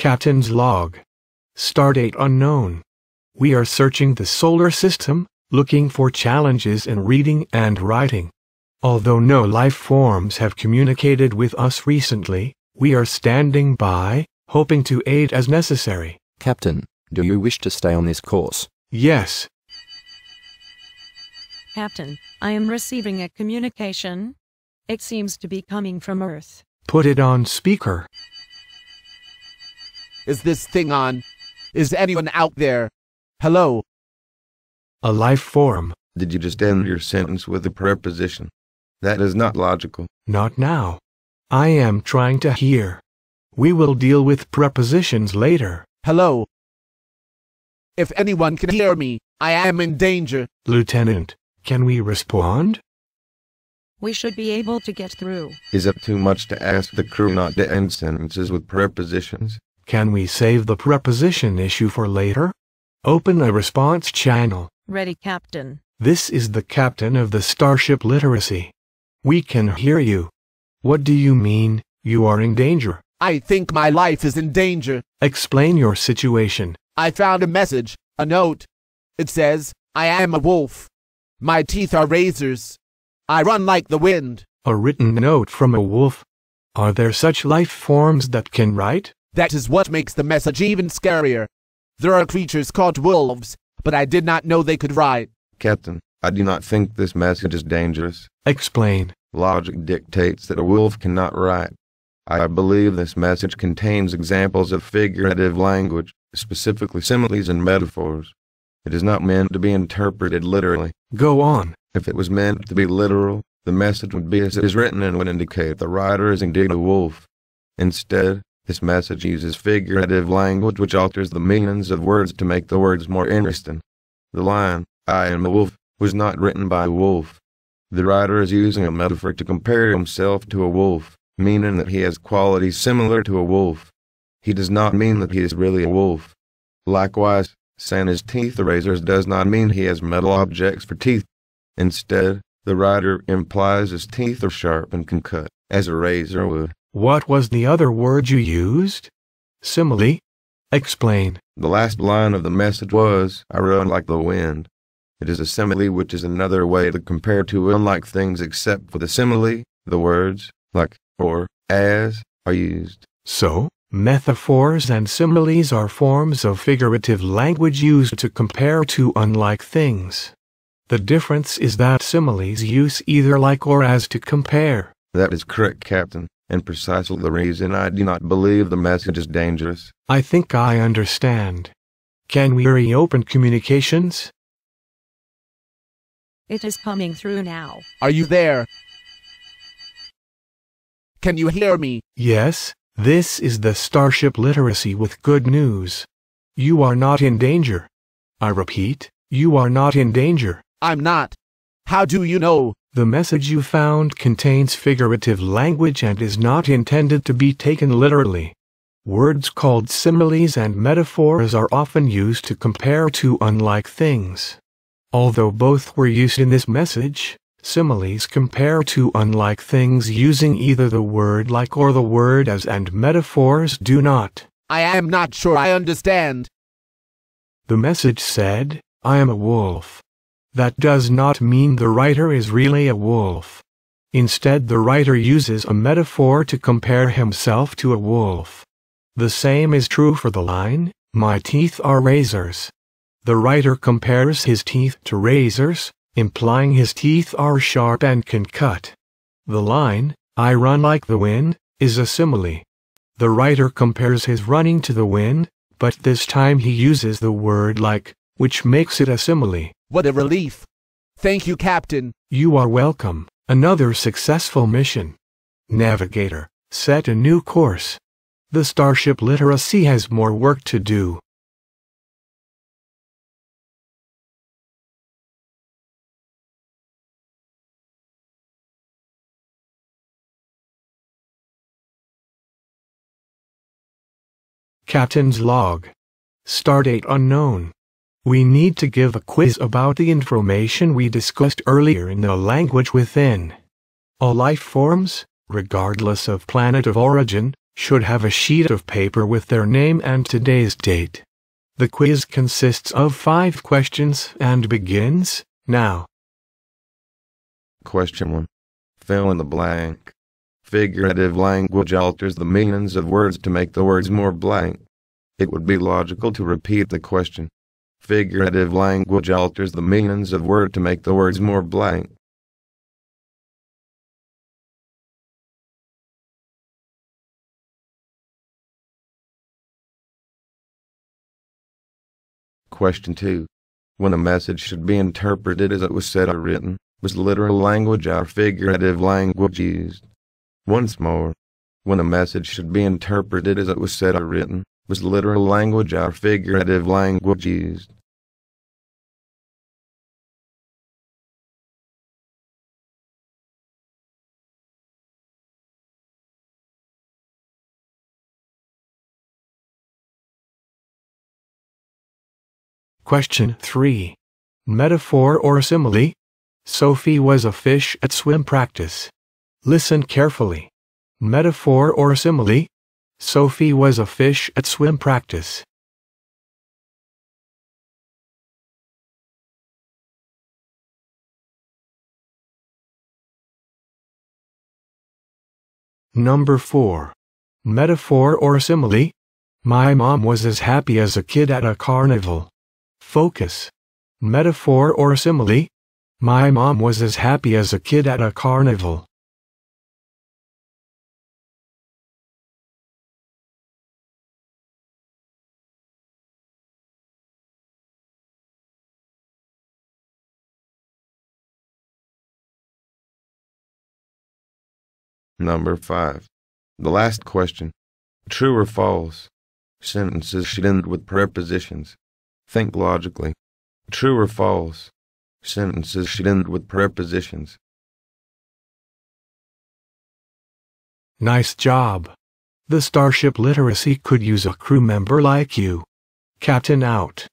Captain's log. Stardate unknown. We are searching the solar system, looking for challenges in reading and writing. Although no life forms have communicated with us recently, we are standing by, hoping to aid as necessary. Captain, do you wish to stay on this course? Yes. Captain, I am receiving a communication. It seems to be coming from Earth. Put it on speaker. Is this thing on? Is anyone out there? Hello? A life form. Did you just end your sentence with a preposition? That is not logical. Not now. I am trying to hear. We will deal with prepositions later. Hello? If anyone can hear me, I am in danger. Lieutenant, can we respond? We should be able to get through. Is it too much to ask the crew not to end sentences with prepositions? Can we save the preposition issue for later? Open a response channel. Ready, Captain. This is the captain of the Starship Lteracy. We can hear you. What do you mean, you are in danger? I think my life is in danger. Explain your situation. I found a message, a note. It says, I am a wolf. My teeth are razors. I run like the wind. A written note from a wolf? Are there such life forms that can write? That is what makes the message even scarier. There are creatures called wolves, but I did not know they could write. Captain, I do not think this message is dangerous. Explain. Logic dictates that a wolf cannot write. I believe this message contains examples of figurative language, specifically similes and metaphors. It is not meant to be interpreted literally. Go on. If it was meant to be literal, the message would be as it is written and would indicate the writer is indeed a wolf. Instead, this message uses figurative language which alters the meanings of words to make the words more interesting. The line, I am a wolf, was not written by a wolf. The writer is using a metaphor to compare himself to a wolf, meaning that he has qualities similar to a wolf. He does not mean that he is really a wolf. Likewise, saying his teeth are razors does not mean he has metal objects for teeth. Instead, the writer implies his teeth are sharp and can cut, as a razor would. What was the other word you used? Simile? Explain. The last line of the message was, I run like the wind. It is a simile which is another way to compare two unlike things except for the simile, the words, like, or, as, are used. So, metaphors and similes are forms of figurative language used to compare two unlike things. The difference is that similes use either like or as to compare. That is correct, Captain, and precisely the reason I do not believe the message is dangerous. I think I understand. Can we reopen communications? It is coming through now. Are you there? Can you hear me? Yes, this is the Starship Lteracy with good news. You are not in danger. I repeat, you are not in danger. I'm not. How do you know? The message you found contains figurative language and is not intended to be taken literally. Words called similes and metaphors are often used to compare two unlike things. Although both were used in this message, similes compare two unlike things using either the word like or the word as, and metaphors do not. I am not sure I understand. The message said, I am a wolf. That does not mean the writer is really a wolf. Instead, the writer uses a metaphor to compare himself to a wolf. The same is true for the line, my teeth are razors. The writer compares his teeth to razors, implying his teeth are sharp and can cut. The line, I run like the wind, is a simile. The writer compares his running to the wind, but this time he uses the word like, which makes it a simile. What a relief. Thank you, Captain. You are welcome. Another successful mission. Navigator, set a new course. The Starship Lteracy has more work to do. Captain's log. Stardate unknown. We need to give a quiz about the information we discussed earlier in the language within. All life forms, regardless of planet of origin, should have a sheet of paper with their name and today's date. The quiz consists of 5 questions and begins now. Question 1. Fill in the blank. Figurative language alters the meanings of words to make the words more blank. It would be logical to repeat the question. Figurative language alters the meanings of words to make the words more blank. Question 2. When a message should be interpreted as it was said or written, was literal language or figurative language used? Once more. When a message should be interpreted as it was said or written, was literal language or figurative language used? Question 3. Metaphor or simile? Sophie was a fish at swim practice. Listen carefully. Metaphor or simile? Sophie was a fish at swim practice. Number 4. Metaphor or simile? My mom was as happy as a kid at a carnival. Focus. Metaphor or simile? My mom was as happy as a kid at a carnival. Number 5. The last question. True or false? Sentences should end with prepositions. Think logically. True or false? Sentences should end with prepositions. Nice job. The Starship Lteracy could use a crew member like you. Captain out.